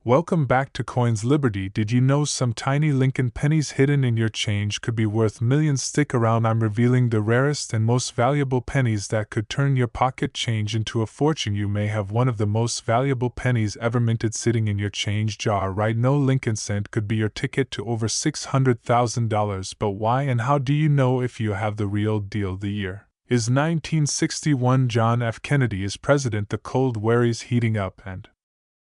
Welcome back to Coins Liberty. Did you know some tiny Lincoln pennies hidden in your change could be worth millions? Stick around, I'm revealing the rarest and most valuable pennies that could turn your pocket change into a fortune. You may have one of the most valuable pennies ever minted sitting in your change jar right now. Lincoln cent could be your ticket to over $600,000, but why and how do you know if you have the real deal? The year is 1961. John F. Kennedy is president. The Cold War is heating up, and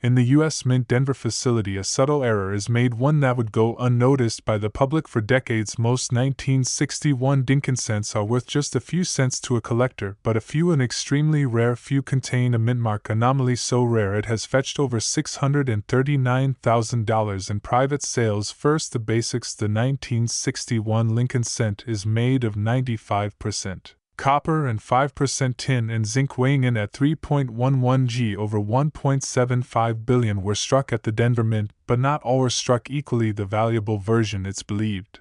in the U.S. Mint Denver facility, a subtle error is made, one that would go unnoticed by the public for decades. Most 1961 Lincoln cents are worth just a few cents to a collector, but a few, an extremely rare few, contain a mintmark anomaly so rare it has fetched over $639,000 in private sales. First, the basics. The 1961 Lincoln cent is made of 95% copper and 5% tin and zinc, weighing in at 3.11 g. Over 1.75 billion were struck at the Denver Mint, but not all were struck equally. The valuable version, it's believed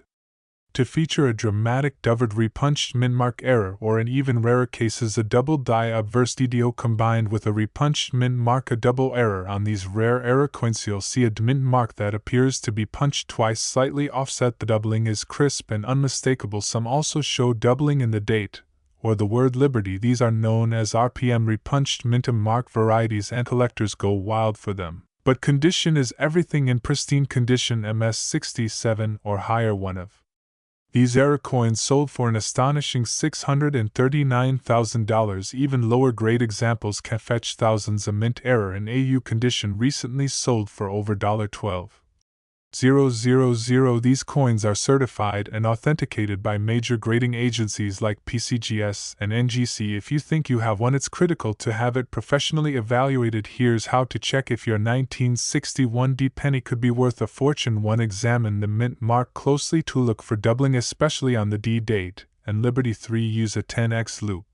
to feature a dramatic doubled repunched mintmark error, or in even rarer cases a double die obverse DDO combined with a repunched mint mark. A double error on these rare error coins, you'll see a mint mark that appears to be punched twice, slightly offset. The doubling is crisp and unmistakable. Some also show doubling in the date or the word Liberty. These are known as RPM repunched mintum mark varieties, and collectors go wild for them. But condition is everything. In pristine condition, MS 67 or higher. One of these error coins sold for an astonishing $639,000. Even lower grade examples can fetch thousands. A mint error in AU condition recently sold for over $12,000. These coins are certified and authenticated by major grading agencies like PCGS and NGC. If you think you have one, it's critical to have it professionally evaluated. Here's how to check if your 1961 D penny could be worth a fortune. 1. Examine the mint mark closely to look for doubling, especially on the D date and Liberty. 3. Use a 10x loupe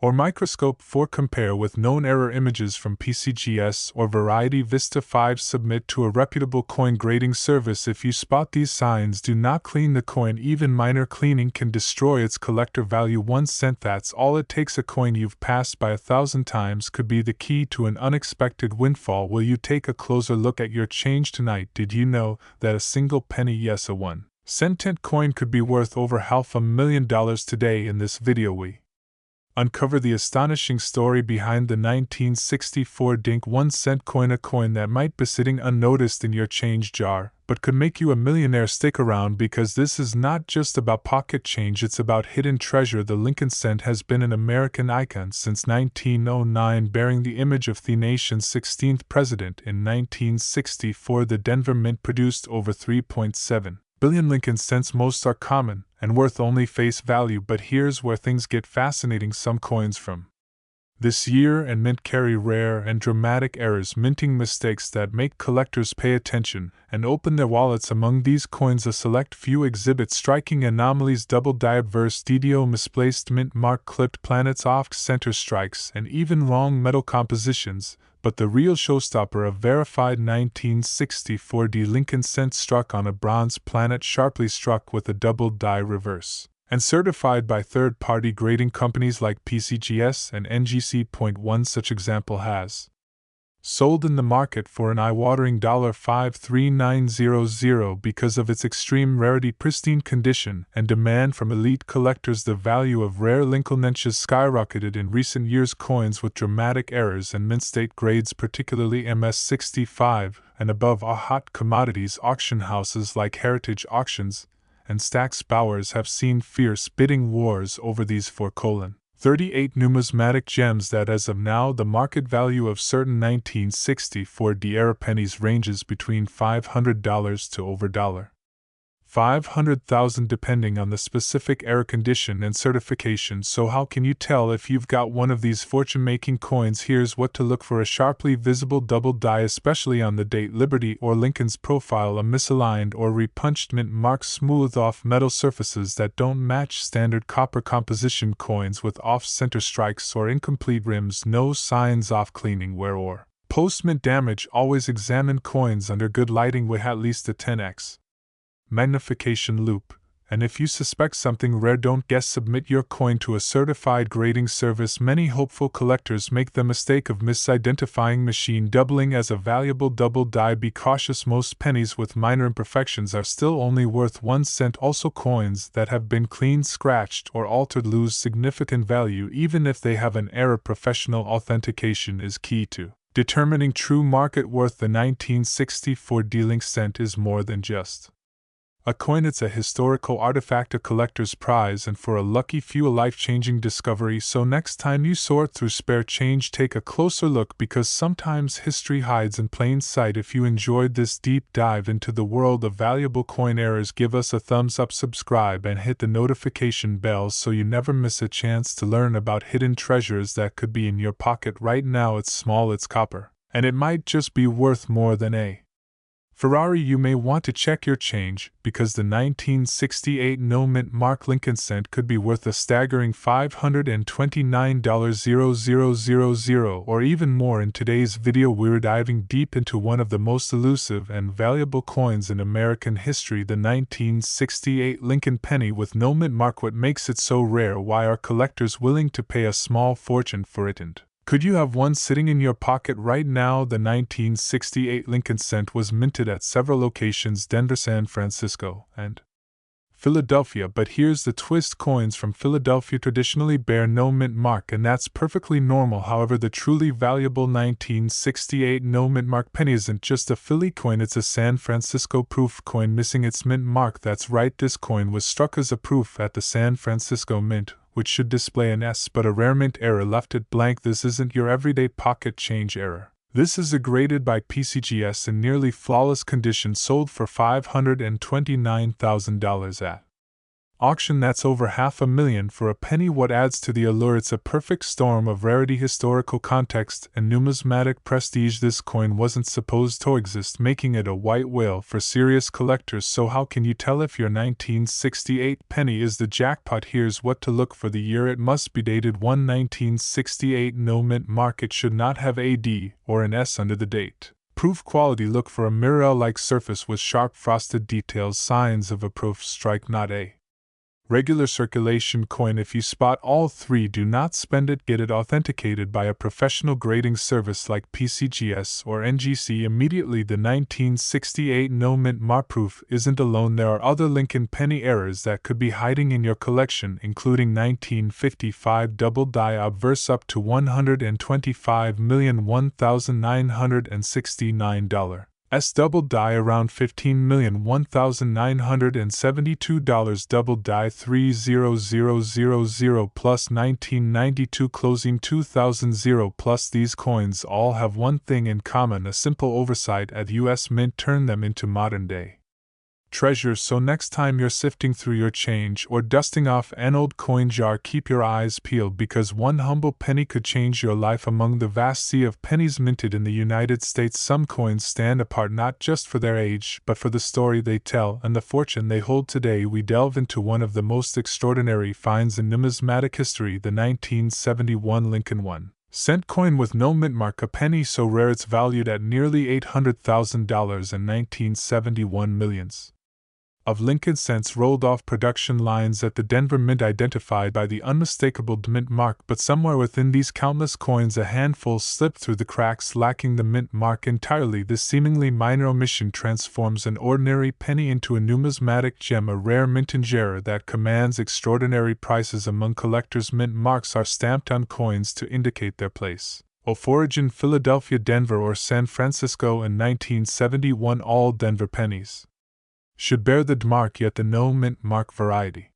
or microscope. 4. Compare with known error images from PCGS or Variety Vista. 5. Submit to a reputable coin grading service. If you spot these signs, do not clean the coin. Even minor cleaning can destroy its collector value. 1 cent, that's all it takes. A coin you've passed by 1,000 times could be the key to an unexpected windfall. Will you take a closer look at your change tonight? Did you know that a single penny, yes, a 1 cent coin, could be worth over $500,000 today? In this video we uncover the astonishing story behind the 1964 Dink 1 cent coin, a coin that might be sitting unnoticed in your change jar, but could make you a millionaire. Stick around, because this is not just about pocket change, it's about hidden treasure. The Lincoln cent has been an American icon since 1909, bearing the image of the nation's 16th president. In 1964, the Denver Mint produced over 3.7 billion Lincoln cents. Most are common and worth only face value, but here's where things get fascinating. Some coins from this year and mint carry rare and dramatic errors, minting mistakes that make collectors pay attention and open their wallets. Among these coins, a select few exhibit striking anomalies: double die obverse DDO, misplaced mint mark, clipped planets, off-center strikes, and even wrong metal compositions. But the real showstopper, a verified 1964 D Lincoln cent struck on a bronze planet, sharply struck with a double die reverse, and certified by third-party grading companies like PCGS and NGC. 1 such example has sold in the market for an eye-watering $53900 because of its extreme rarity, pristine condition, and demand from elite collectors. The value of rare Lincoln cents skyrocketed in recent years. Coins with dramatic errors and mint-state grades, particularly MS 65 and above, are hot commodities. Auction houses like Heritage Auctions and Stack's Bowers have seen fierce bidding wars over these 4:38 numismatic gems that, as of now, the market value of certain 1964 D-era pennies ranges between $500 to over $500,000 depending on the specific error condition and certification. So how can you tell if you've got one of these fortune-making coins? Here's what to look for: a sharply visible double die, especially on the date, Liberty or Lincoln's profile, a misaligned or repunched mint mark, smooth off metal surfaces that don't match standard copper composition, coins with off-center strikes or incomplete rims, no signs off cleaning, wear, or post-mint damage. Always examine coins under good lighting with at least a 10x magnification loupe, and if you suspect something rare, don't guess, submit your coin to a certified grading service. Many hopeful collectors make the mistake of misidentifying machine doubling as a valuable double die. Be cautious, most pennies with minor imperfections are still only worth 1 cent. Also, coins that have been cleaned, scratched, or altered lose significant value even if they have an error. Professional authentication is key to determining true market worth. The 1964 dealing cent is more than just a coin, it's a historical artifact, a collector's prize, and for a lucky few, a life-changing discovery. So next time you sort through spare change, take a closer look, because sometimes history hides in plain sight. If you enjoyed this deep dive into the world of valuable coin errors, give us a thumbs up, subscribe, and hit the notification bell so you never miss a chance to learn about hidden treasures that could be in your pocket right now. It's small, it's copper, and it might just be worth more than a Ferrari. You may want to check your change, because the 1968 no mint mark Lincoln cent could be worth a staggering $529,000 or even more. In today's video, we're diving deep into one of the most elusive and valuable coins in American history, the 1968 Lincoln penny with no mint mark. What makes it so rare? Why are collectors willing to pay a small fortune for it? And could you have one sitting in your pocket right now? The 1968 Lincoln cent was minted at several locations: Denver, San Francisco, and Philadelphia. But here's the twist: coins from Philadelphia traditionally bear no mint mark, and that's perfectly normal. However, the truly valuable 1968 no mint mark penny isn't just a Philly coin, it's a San Francisco proof coin missing its mint mark. That's right, this coin was struck as a proof at the San Francisco Mint, which should display an S, but a rare mint error left it blank. This isn't your everyday pocket change error. This is a graded by PCGS in nearly flawless condition, sold for $529,000 at auction. That's over $500,000 for a penny. What adds to the allure? It's a perfect storm of rarity, historical context, and numismatic prestige. This coin wasn't supposed to exist, making it a white whale for serious collectors. So how can you tell if your 1968 penny is the jackpot? Here's what to look for: the year. It must be dated 1968 no mint mark. It should not have a D or an S under the date. Proof quality: look for a mirror-like surface with sharp frosted details, signs of a proof strike, not a regular circulation coin. If you spot all three, do not spend it. Get it authenticated by a professional grading service like PCGS or NGC immediately. The 1968 no mint mark proof isn't alone. There are other Lincoln penny errors that could be hiding in your collection, including 1955 double die obverse up to $125,001,969. Double die around $15,001,972. Double die 30000 plus 1992 closing 2000 plus. These coins all have one thing in common: a simple oversight at US Mint turned them into modern day treasures. So next time you're sifting through your change or dusting off an old coin jar, keep your eyes peeled, because one humble penny could change your life. Among the vast sea of pennies minted in the United States, some coins stand apart not just for their age, but for the story they tell and the fortune they hold. Today we delve into one of the most extraordinary finds in numismatic history, the 1971 Lincoln 1 cent coin with no mint mark, a penny so rare it's valued at nearly $800,000 in 1971. Millions of Lincoln cents rolled off production lines at the Denver Mint, identified by the unmistakable mint mark, but somewhere within these countless coins a handful slipped through the cracks, lacking the mint mark entirely. This seemingly minor omission transforms an ordinary penny into a numismatic gem, a rare mintage error that commands extraordinary prices among collectors. Mint marks are stamped on coins to indicate their place of origin: Philadelphia, Denver, or San Francisco. In 1971, all Denver pennies should bear the D mark, yet the no mint mark variety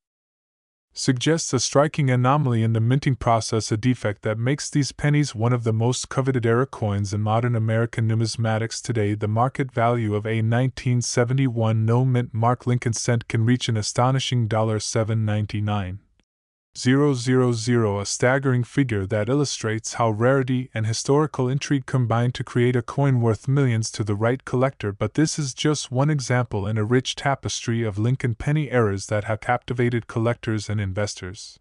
suggests a striking anomaly in the minting process, a defect that makes these pennies one of the most coveted era coins in modern American numismatics. Today, the market value of a 1971 no mint mark Lincoln cent can reach an astonishing $799,000, a staggering figure that illustrates how rarity and historical intrigue combine to create a coin worth millions to the right collector. But this is just one example in a rich tapestry of Lincoln penny errors that have captivated collectors and investors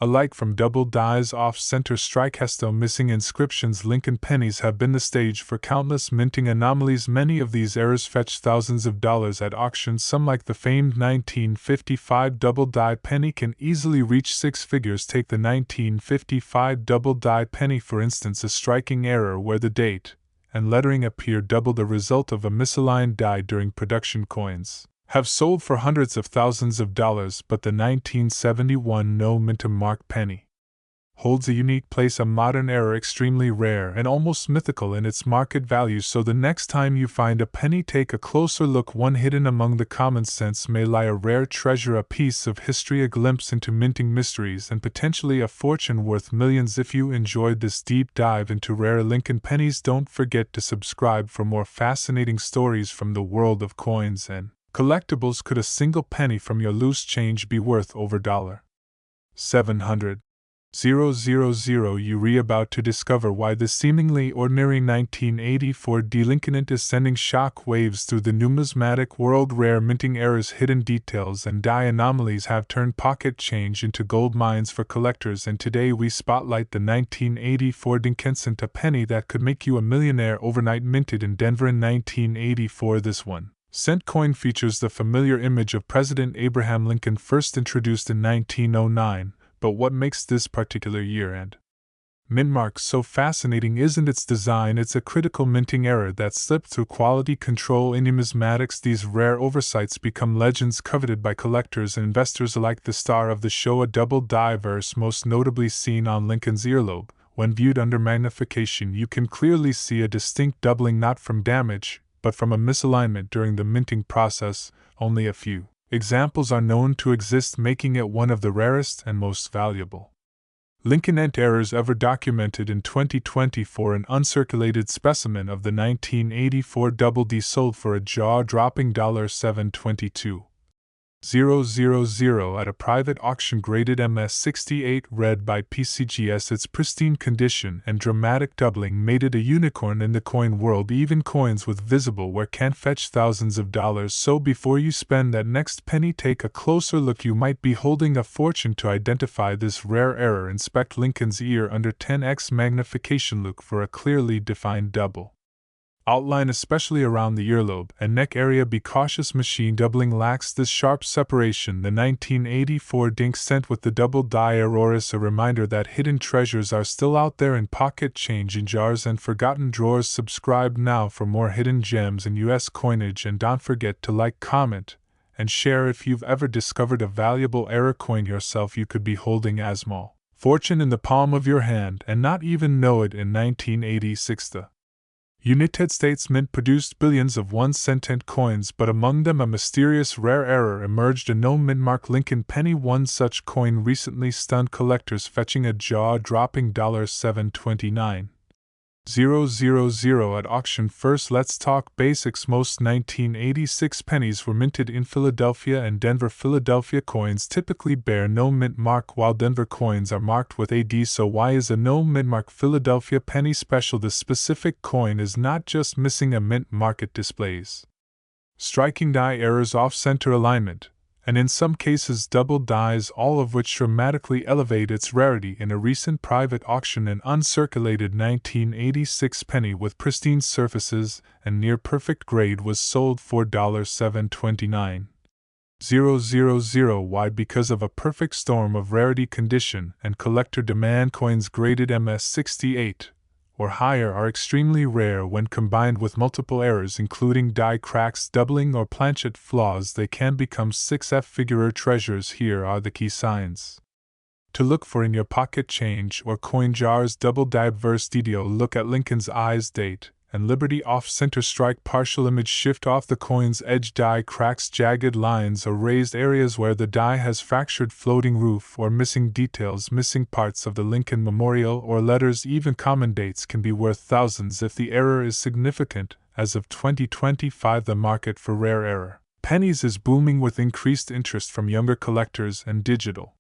Alike from double dies off-center strike hesto missing inscriptions, Lincoln pennies have been the stage for countless minting anomalies. Many of these errors fetch thousands of dollars at auction. Some, like the famed 1955 double die penny, can easily reach six figures. Take the 1955 double die penny for instance, a striking error where the date and lettering appear double, the result of a misaligned die during production. Coins have sold for hundreds of thousands of dollars, but the 1971 no mintum mark penny holds a unique place, a modern error extremely rare and almost mythical in its market value. So the next time you find a penny, take a closer look. One hidden among the common sense may lie a rare treasure, a piece of history, a glimpse into minting mysteries, and potentially a fortune worth millions. If you enjoyed this deep dive into rare Lincoln pennies, don't forget to subscribe for more fascinating stories from the world of coins and collectibles. Could a single penny from your loose change be worth over $700,000? You're about to discover why this seemingly ordinary 1984 delinquent is sending shock waves through the numismatic world. Rare minting errors, hidden details, and die anomalies have turned pocket change into gold mines for collectors, and today we spotlight the 1984 delinquent, a penny that could make you a millionaire overnight. Minted in Denver in 1984, this 1-cent coin features the familiar image of President Abraham Lincoln, first introduced in 1909. But what makes this particular year and mint mark so fascinating isn't its design, it's a critical minting error that slipped through quality control in numismatics. These rare oversights become legends coveted by collectors and investors alike. The star of the show, a double die verse, most notably seen on Lincoln's earlobe. When viewed under magnification, you can clearly see a distinct doubling, not from damage, but from a misalignment during the minting process. Only a few examples are known to exist, making it one of the rarest and most valuable Lincoln errors ever documented. In 2024, an uncirculated specimen of the 1984 double D sold for a jaw-dropping $722,000 at a private auction, graded MS68, read by PCGS. Its pristine condition and dramatic doubling made it a unicorn in the coin world. Even coins with visible wear can fetch thousands of dollars. So before you spend that next penny, take a closer look. You might be holding a fortune. To identify this rare error, inspect Lincoln's ear under 10x magnification. Look for a clearly defined double outline, especially around the earlobe and neck area. Be cautious, machine doubling lacks this sharp separation. The 1984 dink sent with the double die error is a reminder that hidden treasures are still out there in pocket change, in jars, and forgotten drawers. Subscribe now for more hidden gems in US coinage, and don't forget to like, comment, and share if you've ever discovered a valuable error coin yourself. You could be holding a small fortune in the palm of your hand and not even know it. In 1986, the United States Mint produced billions of 1-cent coins, but among them a mysterious rare error emerged, a no mint mark Lincoln penny. One such coin recently stunned collectors, fetching a jaw-dropping $729,000 at auction. First, let's talk basics. Most 1986 pennies were minted in Philadelphia and Denver. Philadelphia coins typically bear no mint mark, while Denver coins are marked with AD. So why is a no mint mark Philadelphia penny special? The specific coin is not just missing a mint mark, it displays striking die errors, off-center alignment, and in some cases double dies, all of which dramatically elevate its rarity. In a recent private auction, an uncirculated 1986 penny with pristine surfaces and near-perfect grade was sold for $729,000. Why? Because of a perfect storm of rarity, condition, and collector demand. Coins graded MS68 or higher are extremely rare. When combined with multiple errors, including die cracks, doubling, or planchet flaws, they can become 6F-figure treasures. Here are the key signs to look for in your pocket change or coin jars. Double die verse DDO. Look at Lincoln's eyes, date, and Liberty. Off-center strike, partial image shift off the coin's edge, die cracks, jagged lines, or raised areas where the die has fractured, floating roof, or missing details, missing parts of the Lincoln memorial or letters. Even common dates can be worth thousands if the error is significant. As of 2025, the market for rare error pennies is booming, with increased interest from younger collectors and digital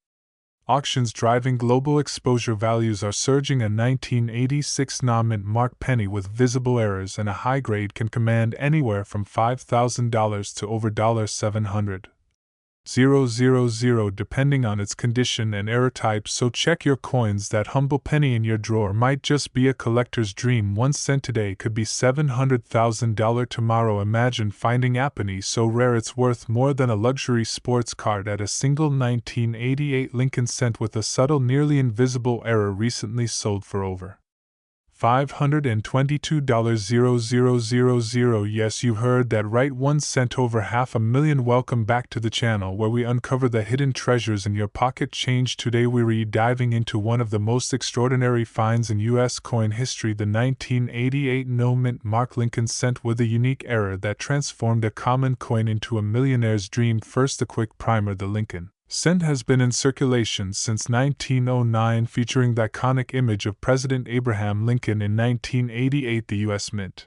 auctions driving global exposure. Values are surging. A 1986 non-mint mark penny with visible errors and a high grade can command anywhere from $5,000 to over $700,000. 000 depending on its condition and error type, so check your coins. That humble penny in your drawer might just be a collector's dream. 1 cent today could be $700,000 tomorrow. Imagine finding a penny so rare it's worth more than a luxury sports car. At a single 1988 Lincoln cent with a subtle, nearly invisible error recently sold for over $522,000. Yes, you heard that right, 1 cent, over $500,000. Welcome back to the channel where we uncover the hidden treasures in your pocket change. Today we're diving into one of the most extraordinary finds in U.S. coin history, the 1988 no-mint mark Lincoln cent with a unique error that transformed a common coin into a millionaire's dream. First, a quick primer. The Lincoln cent has been in circulation since 1909, featuring the iconic image of President Abraham Lincoln. In 1988, the U.S. Mint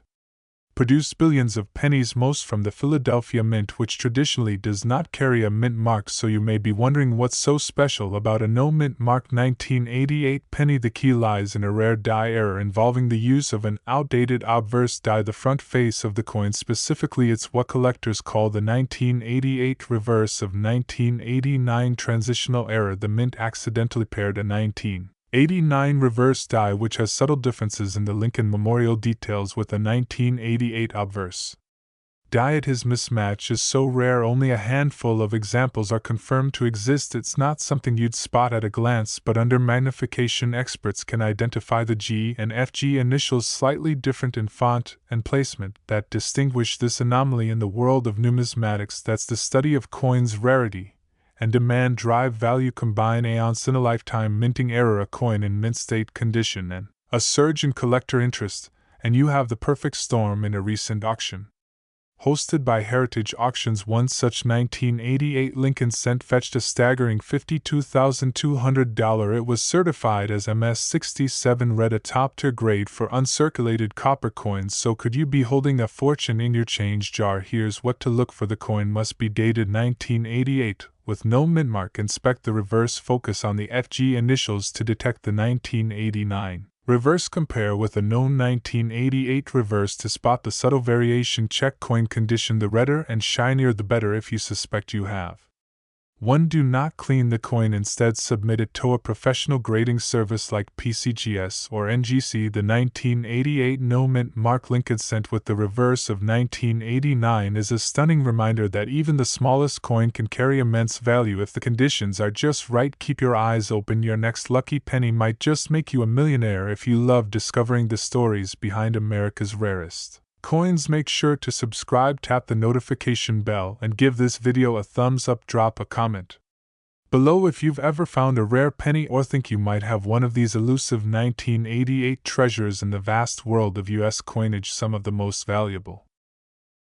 produced billions of pennies, most from the Philadelphia Mint, which traditionally does not carry a mint mark. So you may be wondering what's so special about a no-mint mark 1988 penny. The key lies in a rare die error involving the use of an outdated obverse die, the front face of the coin. Specifically, it's what collectors call the 1988 reverse of 1989 transitional error. The Mint accidentally paired a 1989 reverse die, which has subtle differences in the Lincoln memorial details, with a 1988 obverse die. His mismatch is so rare only a handful of examples are confirmed to exist. It's not something you'd spot at a glance, but under magnification experts can identify the G and FG initials, slightly different in font and placement, that distinguish this anomaly. In the world of numismatics, that's the study of coins' rarity and demand drive value, combine a once-in-a-lifetime minting error, a coin in mint state condition, and a surge in collector interest, and you have the perfect storm. In a recent auction hosted by Heritage Auctions, one such 1988 Lincoln cent fetched a staggering $52,200. It was certified as MS-67 red, a top-tier grade for uncirculated copper coins. So could you be holding a fortune in your change jar? Here's what to look for. The coin must be dated 1988, with no mint mark. Inspect the reverse, focus on the FG initials to detect the 1989 reverse. Compare with a known 1988 reverse to spot the subtle variation. Check coin condition. The redder and shinier the better if you suspect you have one. Do not clean the coin, instead submit it to a professional grading service like PCGS or NGC. The 1988 no-mint mark Lincoln cent with the reverse of 1989 is a stunning reminder that even the smallest coin can carry immense value if the conditions are just right. Keep your eyes open. Your next lucky penny might just make you a millionaire. If you love discovering the stories behind America's rarest coins, make sure to subscribe, tap the notification bell, and give this video a thumbs up. Drop a comment below if you've ever found a rare penny or think you might have one of these elusive 1988 treasures in the vast world of U.S. coinage. Some of the most valuable